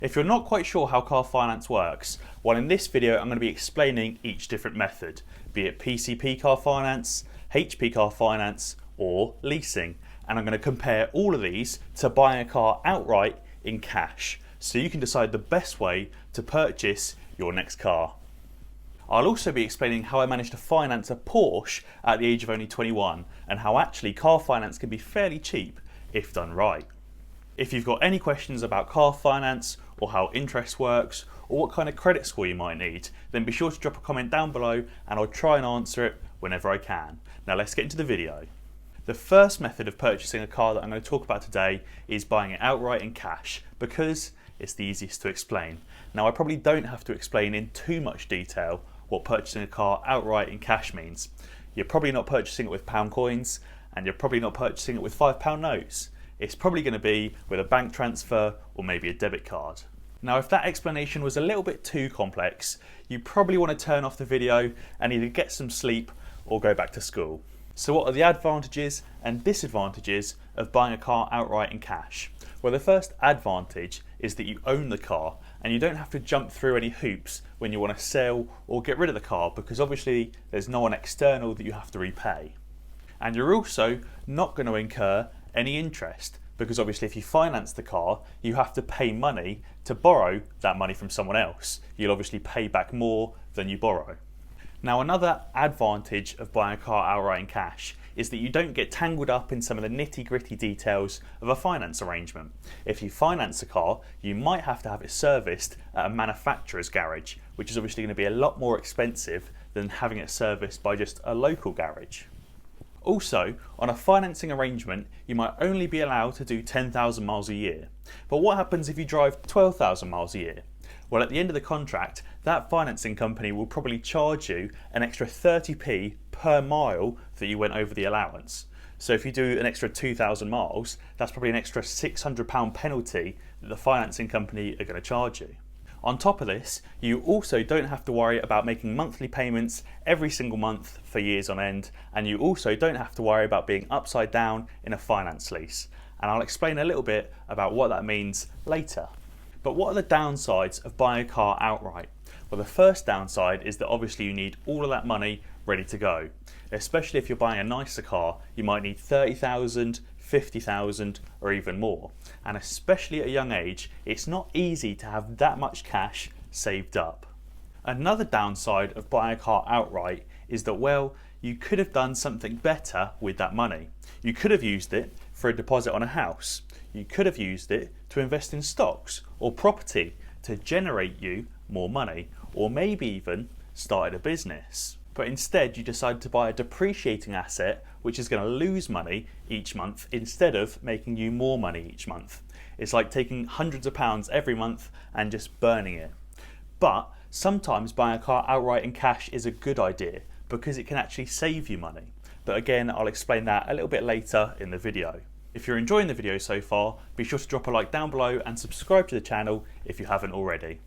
If you're not quite sure how car finance works, well, in this video I'm going to be explaining each different method, be it PCP car finance, HP car finance or leasing, and I'm going to compare all of these to buying a car outright in cash so you can decide the best way to purchase your next car. I'll also be explaining how I managed to finance a Porsche at the age of only 21 and how actually car finance can be fairly cheap if done right. If you've got any questions about car finance or how interest works or what kind of credit score you might need, then be sure to drop a comment down below and I'll try and answer it whenever I can. Now let's get into the video. The first method of purchasing a car that I'm going to talk about today is buying it outright in cash because it's the easiest to explain. Now I probably don't have to explain in too much detail what purchasing a car outright in cash means. You're probably not purchasing it with pound coins and you're probably not purchasing it with £5 notes. It's probably going to be with a bank transfer or maybe a debit card. Now if that explanation was a little bit too complex, you probably want to turn off the video and either get some sleep or go back to school. So what are the advantages and disadvantages of buying a car outright in cash? Well, the first advantage is that you own the car and you don't have to jump through any hoops when you want to sell or get rid of the car because obviously there's no one external that you have to repay. And you're also not going to incur any interest because obviously if you finance the car you have to pay money to borrow that money from someone else. You'll obviously pay back more than you borrow. Now another advantage of buying a car outright in cash is that you don't get tangled up in some of the nitty-gritty details of a finance arrangement. If you finance a car you might have to have it serviced at a manufacturer's garage, which is obviously going to be a lot more expensive than having it serviced by just a local garage. Also, on a financing arrangement, you might only be allowed to do 10,000 miles a year. But what happens if you drive 12,000 miles a year? Well, at the end of the contract, that financing company will probably charge you an extra 30p per mile that you went over the allowance. So if you do an extra 2,000 miles, that's probably an extra £600 penalty that the financing company are going to charge you. On top of this, you also don't have to worry about making monthly payments every single month for years on end, and you also don't have to worry about being upside down in a finance lease. And I'll explain a little bit about what that means later. But what are the downsides of buying a car outright? Well, the first downside is that obviously you need all of that money ready to go. Especially if you're buying a nicer car, you might need 30,000, 50,000 or even more. And especially at a young age, it's not easy to have that much cash saved up. Another downside of buying a car outright is that, well, you could have done something better with that money. You could have used it for a deposit on a house. You could have used it to invest in stocks or property to generate you more money, or maybe even started a business. But instead you decided to buy a depreciating asset which is going to lose money each month instead of making you more money each month. It's like taking hundreds of pounds every month and just burning it. But sometimes buying a car outright in cash is a good idea because it can actually save you money. But again, I'll explain that a little bit later in the video. If you're enjoying the video so far, be sure to drop a like down below and subscribe to the channel if you haven't already.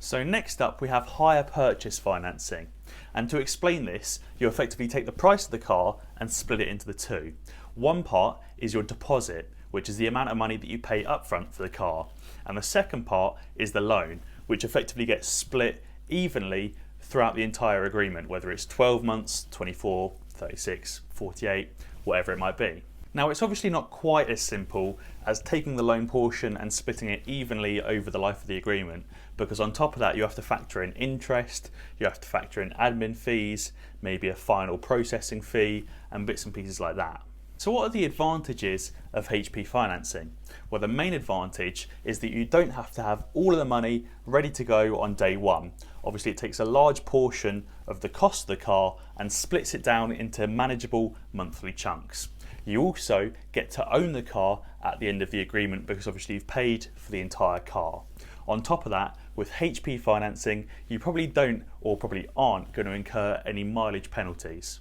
So next up we have hire purchase financing, and to explain this you effectively take the price of the car and split it into the two. One part is your deposit, which is the amount of money that you pay up front for the car, and the second part is the loan, which effectively gets split evenly throughout the entire agreement, whether it's 12 months, 24, 36, 48, whatever it might be. Now it's obviously not quite as simple as taking the loan portion and splitting it evenly over the life of the agreement, because on top of that you have to factor in interest, you have to factor in admin fees, maybe a final processing fee and bits and pieces like that. So what are the advantages of HP financing? Well, the main advantage is that you don't have to have all of the money ready to go on day one. Obviously it takes a large portion of the cost of the car and splits it down into manageable monthly chunks. You also get to own the car at the end of the agreement because obviously you've paid for the entire car. On top of that, with HP financing, you probably don't or probably aren't going to incur any mileage penalties.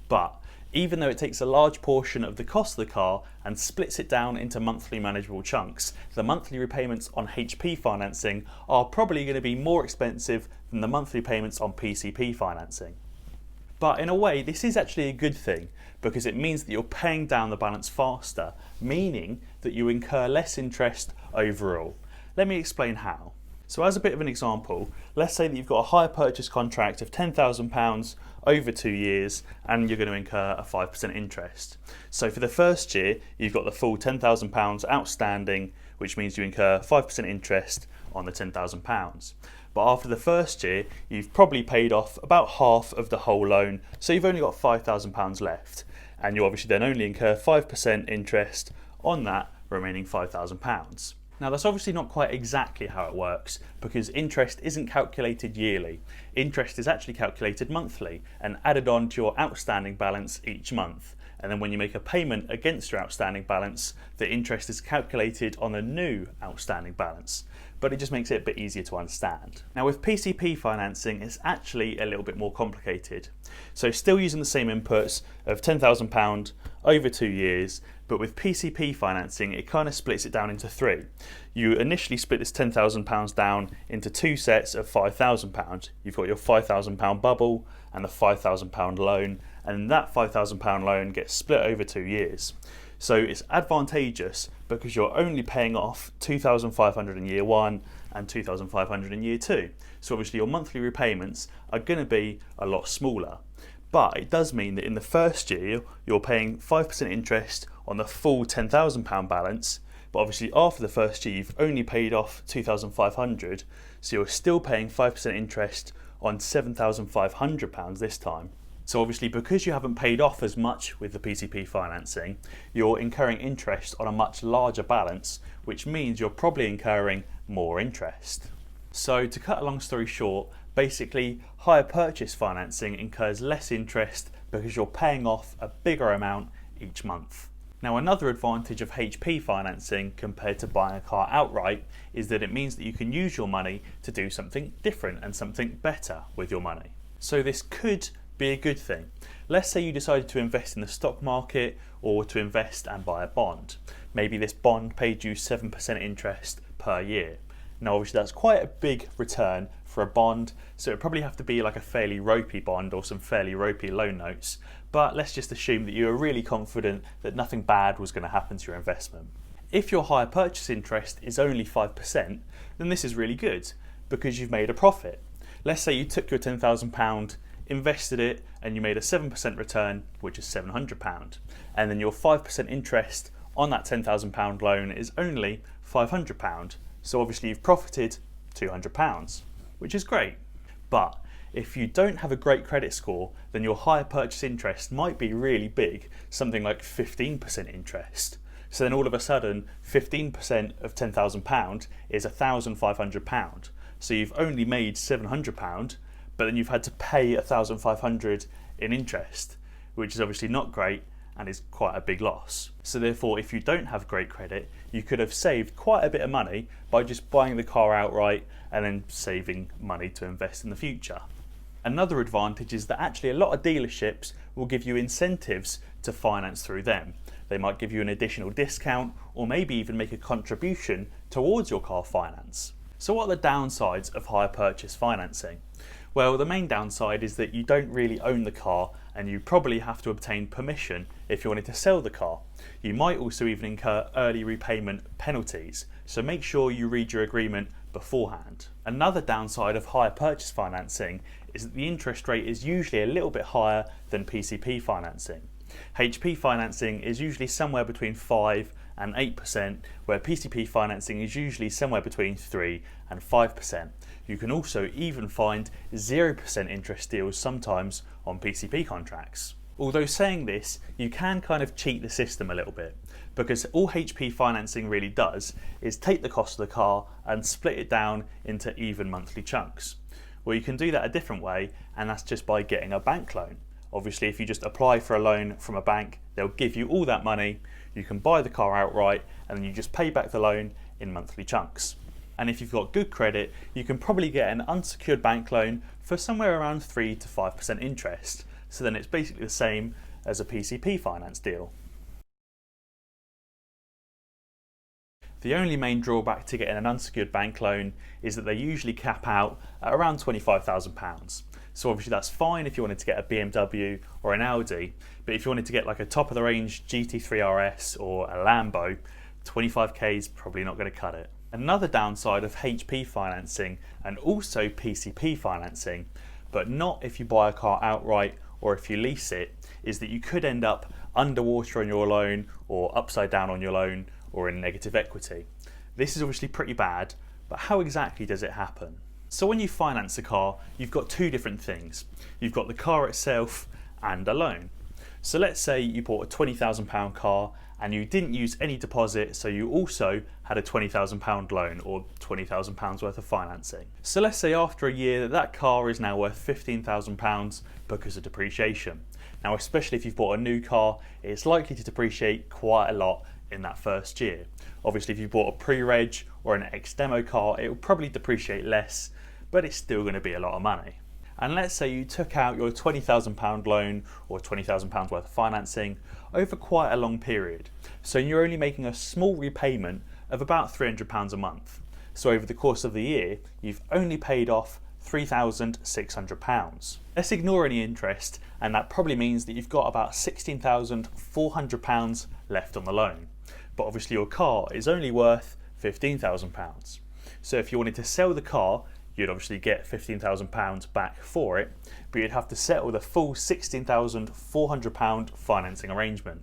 But even though it takes a large portion of the cost of the car and splits it down into monthly manageable chunks, the monthly repayments on HP financing are probably going to be more expensive than the monthly payments on PCP financing. But in a way, this is actually a good thing because it means that you're paying down the balance faster, meaning that you incur less interest overall. Let me explain how. So as a bit of an example, let's say that you've got a hire purchase contract of £10,000 over 2 years and you're going to incur a 5% interest. So for the first year, you've got the full £10,000 outstanding, which means you incur 5% interest on the £10,000. But after the first year, you've probably paid off about half of the whole loan, so you've only got £5,000 left. And you obviously then only incur 5% interest on that remaining £5,000. Now that's obviously not quite exactly how it works, because interest isn't calculated yearly. Interest is actually calculated monthly and added on to your outstanding balance each month. And then when you make a payment against your outstanding balance, the interest is calculated on the new outstanding balance. But it just makes it a bit easier to understand. Now with PCP financing, it's actually a little bit more complicated. So still using the same inputs of £10,000 over 2 years, but with PCP financing, it kind of splits it down into three. You initially split this £10,000 down into two sets of £5,000. You've got your £5,000 bubble and the £5,000 loan, and that £5,000 loan gets split over 2 years. So it's advantageous because you're only paying off £2,500 in year one and £2,500 in year two. So obviously your monthly repayments are going to be a lot smaller. But it does mean that in the first year, you're paying 5% interest on the full £10,000 balance. But obviously after the first year, you've only paid off £2,500. So you're still paying 5% interest on £7,500 this time. So obviously because you haven't paid off as much with the PCP financing, you're incurring interest on a much larger balance, which means you're probably incurring more interest. So to cut a long story short, basically hire purchase financing incurs less interest because you're paying off a bigger amount each month. Now another advantage of HP financing compared to buying a car outright is that it means that you can use your money to do something different and something better with your money. So this could be a good thing. Let's say you decided to invest in the stock market or to invest and buy a bond. Maybe this bond paid you 7% interest per year. Now obviously that's quite a big return for a bond, so it'd probably have to be like a fairly ropey bond or some fairly ropey loan notes, but let's just assume that you were really confident that nothing bad was going to happen to your investment. If your hire purchase interest is only 5%, then this is really good because you've made a profit. Let's say you took your £10,000, invested it, and you made a 7% return, which is £700, and then your 5% interest on that £10,000 loan is only £500. So obviously you've profited £200, which is great. But if you don't have a great credit score, then your hire purchase interest might be really big, something like 15% interest. So then all of a sudden, 15% of £10,000 is £1,500. So you've only made £700, but then you've had to pay £1,500 in interest, which is obviously not great and is quite a big loss. So therefore, if you don't have great credit, you could have saved quite a bit of money by just buying the car outright and then saving money to invest in the future. Another advantage is that actually a lot of dealerships will give you incentives to finance through them. They might give you an additional discount or maybe even make a contribution towards your car finance. So what are the downsides of hire purchase financing? Well, the main downside is that you don't really own the car and you probably have to obtain permission if you wanted to sell the car. You might also even incur early repayment penalties, so make sure you read your agreement beforehand. Another downside of hire purchase financing is that the interest rate is usually a little bit higher than PCP financing. HP financing is usually somewhere between 5 and 8%, where PCP financing is usually somewhere between 3 and 5%. You can also even find 0% interest deals sometimes on PCP contracts. Although saying this, you can kind of cheat the system a little bit, because all HP financing really does is take the cost of the car and split it down into even monthly chunks. Well, you can do that a different way, and that's just by getting a bank loan. Obviously, if you just apply for a loan from a bank, they'll give you all that money, you can buy the car outright, and then you just pay back the loan in monthly chunks. And if you've got good credit, you can probably get an unsecured bank loan for somewhere around 3 to 5% interest. So then it's basically the same as a PCP finance deal. The only main drawback to getting an unsecured bank loan is that they usually cap out at around £25,000. So obviously that's fine if you wanted to get a BMW or an Audi, but if you wanted to get like a top of the range GT3 RS or a Lambo, 25k is probably not going to cut it. Another downside of HP financing and also PCP financing, but not if you buy a car outright or if you lease it, is that you could end up underwater on your loan or upside down on your loan or in negative equity. This is obviously pretty bad, but how exactly does it happen? So when you finance a car, you've got two different things. You've got the car itself and a loan. So let's say you bought a £20,000 car and you didn't use any deposit, so you also had a £20,000 loan or £20,000 worth of financing. So let's say after a year that car is now worth £15,000 because of depreciation. Now, especially if you've bought a new car, it's likely to depreciate quite a lot in that first year. Obviously, if you bought a pre-reg or an ex-demo car, it will probably depreciate less, but it's still going to be a lot of money. And let's say you took out your £20,000 loan or £20,000 worth of financing over quite a long period. So you're only making a small repayment of about £300 a month. So over the course of the year, you've only paid off £3,600. Let's ignore any interest, and that probably means that you've got about £16,400 left on the loan. But obviously your car is only worth £15,000. So if you wanted to sell the car, you'd obviously get £15,000 back for it, but you'd have to settle the full £16,400 financing arrangement,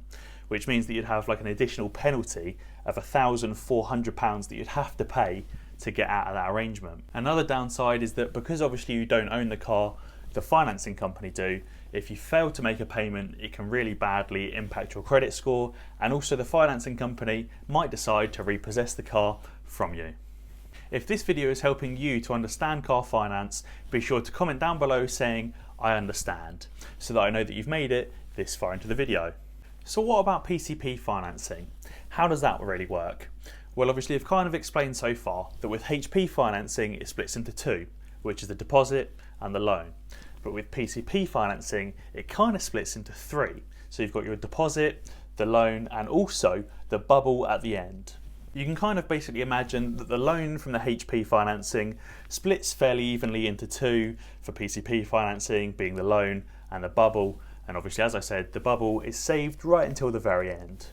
which means that you'd have like an additional penalty of £1,400 that you'd have to pay to get out of that arrangement. Another downside is that because obviously you don't own the car, the financing company do, if you fail to make a payment, it can really badly impact your credit score, and also the financing company might decide to repossess the car from you. If this video is helping you to understand car finance, be sure to comment down below saying I understand, so that I know that you've made it this far into the video. So what about PCP financing? How does that really work? Well, obviously I've kind of explained so far that with HP financing it splits into two, which is the deposit and the loan. But with PCP financing it kind of splits into three. So you've got your deposit, the loan, and also the bubble at the end. You can kind of basically imagine that the loan from the HP financing splits fairly evenly into two, for PCP financing being the loan and the bubble, and obviously as I said, the bubble is saved right until the very end.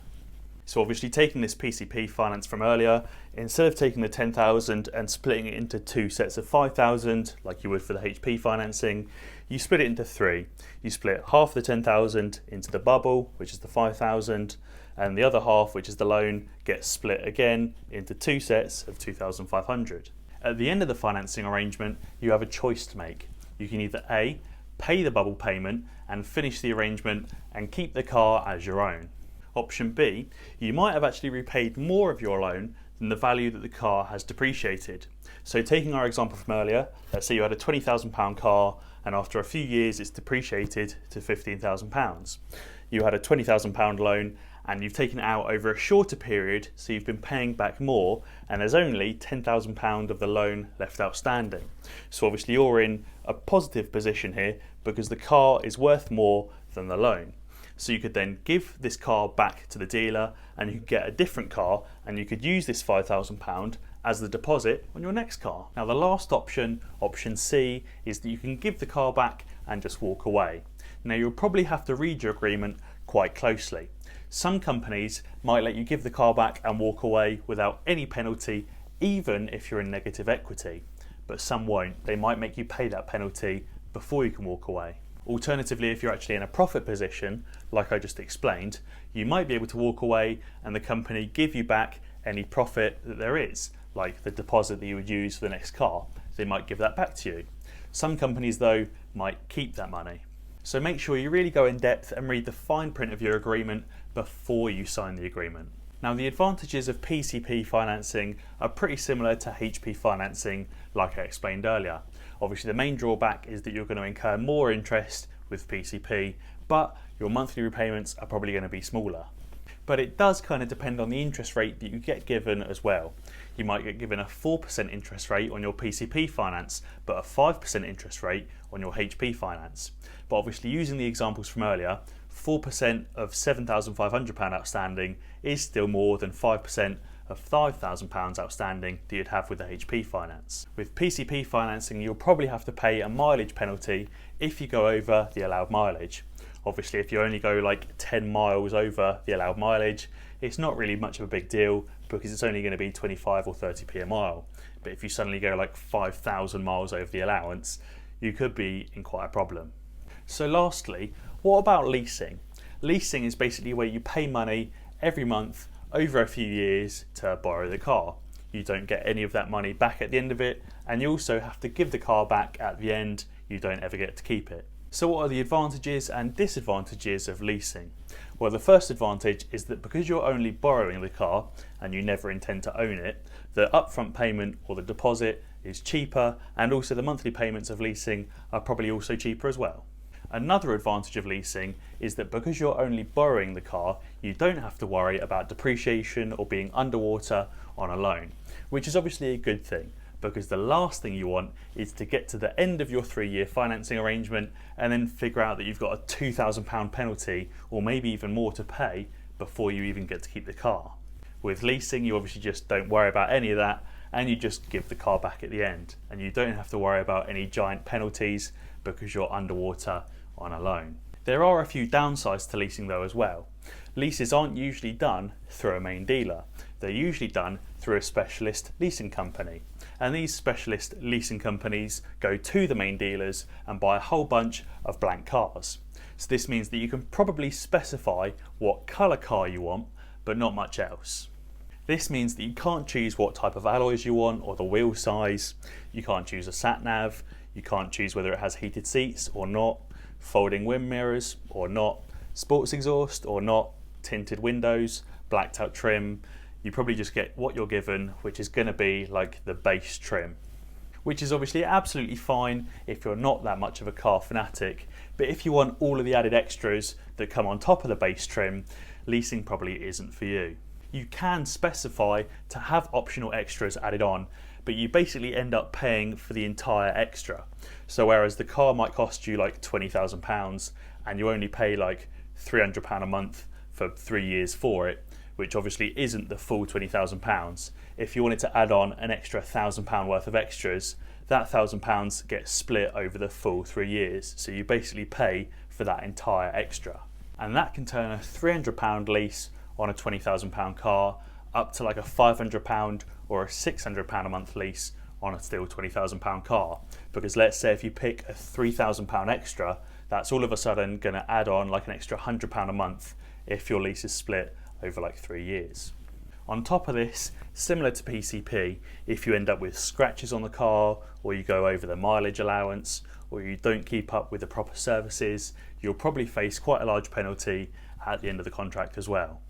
So obviously taking this PCP finance from earlier, instead of taking the 10,000 and splitting it into two sets of 5,000 like you would for the HP financing, you split it into three. You split half the 10,000 into the bubble, which is the 5,000, and the other half, which is the loan, gets split again into two sets of 2,500. At the end of the financing arrangement, you have a choice to make. You can either A, pay the bubble payment and finish the arrangement and keep the car as your own. Option B, you might have actually repaid more of your loan than the value that the car has depreciated. So taking our example from earlier, let's say you had a £20,000 car and after a few years it's depreciated to £15,000. You had a £20,000 loan and you've taken it out over a shorter period, so you've been paying back more, and there's only £10,000 of the loan left outstanding. So obviously you're in a positive position here because the car is worth more than the loan. So you could then give this car back to the dealer and you could get a different car, and you could use this £5,000 as the deposit on your next car. Now the last option, option C, is that you can give the car back and just walk away. Now you'll probably have to read your agreement quite closely. Some companies might let you give the car back and walk away without any penalty, even if you're in negative equity, but some won't. They might make you pay that penalty before you can walk away. Alternatively, if you're actually in a profit position, like I just explained, you might be able to walk away and the company give you back any profit that there is, like the deposit that you would use for the next car. They might give that back to you. Some companies though might keep that money. So make sure you really go in depth and read the fine print of your agreement before you sign the agreement. Now the advantages of PCP financing are pretty similar to HP financing like I explained earlier. Obviously the main drawback is that you're going to incur more interest with PCP, but your monthly repayments are probably going to be smaller. But it does kind of depend on the interest rate that you get given as well. You might get given a 4% interest rate on your PCP finance, but a 5% interest rate on your HP finance. But obviously using the examples from earlier, 4% of £7,500 outstanding is still more than 5% of £5,000 outstanding that you'd have with the HP finance. With PCP financing, you'll probably have to pay a mileage penalty if you go over the allowed mileage. Obviously, if you only go like 10 miles over the allowed mileage, it's not really much of a big deal because it's only going to be 25 or 30p a mile. But if you suddenly go like 5,000 miles over the allowance, you could be in quite a problem. So lastly, what about leasing? Leasing is basically where you pay money every month over a few years to borrow the car. You don't get any of that money back at the end of it, and you also have to give the car back at the end. You don't ever get to keep it. So what are the advantages and disadvantages of leasing? Well, the first advantage is that because you're only borrowing the car and you never intend to own it, the upfront payment or the deposit is cheaper, and also the monthly payments of leasing are probably also cheaper as well. Another advantage of leasing is that because you're only borrowing the car, you don't have to worry about depreciation or being underwater on a loan, which is obviously a good thing, because the last thing you want is to get to the end of your 3-year financing arrangement and then figure out that you've got a £2,000 penalty or maybe even more to pay before you even get to keep the car. With leasing, you obviously just don't worry about any of that, and you just give the car back at the end, and you don't have to worry about any giant penalties because you're underwater on a loan. There are a few downsides to leasing though as well. Leases aren't usually done through a main dealer. They're usually done through a specialist leasing company. And these specialist leasing companies go to the main dealers and buy a whole bunch of blank cars. So this means that you can probably specify what colour car you want, but not much else. This means that you can't choose what type of alloys you want or the wheel size. You can't choose a sat nav. You can't choose whether it has heated seats or not, folding wind mirrors or not, sports exhaust or not, tinted windows, blacked out trim. You probably just get what you're given, which is going to be like the base trim, which is obviously absolutely fine if you're not that much of a car fanatic. But if you want all of the added extras that come on top of the base trim, leasing probably isn't for you. You can specify to have optional extras added on, but you basically end up paying for the entire extra. So whereas the car might cost you like £20,000 and you only pay like £300 a month for 3 years for it, which obviously isn't the full £20,000, if you wanted to add on an extra £1,000 worth of extras, that £1,000 gets split over the full 3 years. So you basically pay for that entire extra. And that can turn a £300 lease on a £20,000 car up to like a £500 or a £600 a month lease on a still £20,000 car. Because let's say if you pick a £3,000 extra, that's all of a sudden going to add on like an extra £100 a month if your lease is split over like 3 years. On top of this, similar to PCP, if you end up with scratches on the car, or you go over the mileage allowance, or you don't keep up with the proper services, you'll probably face quite a large penalty at the end of the contract as well.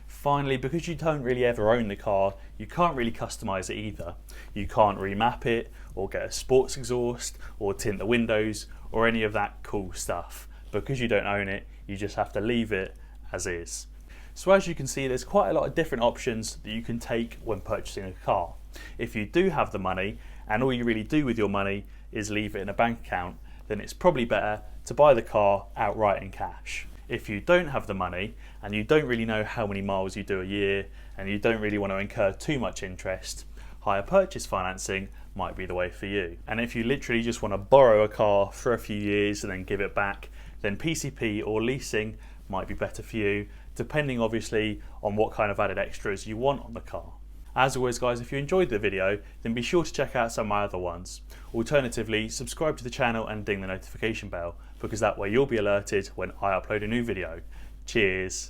Finally, because you don't really ever own the car, you can't really customise it either. You can't remap it, or get a sports exhaust, or tint the windows, or any of that cool stuff. Because you don't own it, you just have to leave it as is. So as you can see, there's quite a lot of different options that you can take when purchasing a car. If you do have the money, and all you really do with your money is leave it in a bank account, then it's probably better to buy the car outright in cash. If you don't have the money, and you don't really know how many miles you do a year, and you don't really want to incur too much interest, hire purchase financing might be the way for you. And if you literally just want to borrow a car for a few years and then give it back, then PCP or leasing might be better for you, depending obviously on what kind of added extras you want on the car. As always guys, if you enjoyed the video, then be sure to check out some of my other ones. Alternatively, subscribe to the channel and ding the notification bell, because that way you'll be alerted when I upload a new video. Cheers!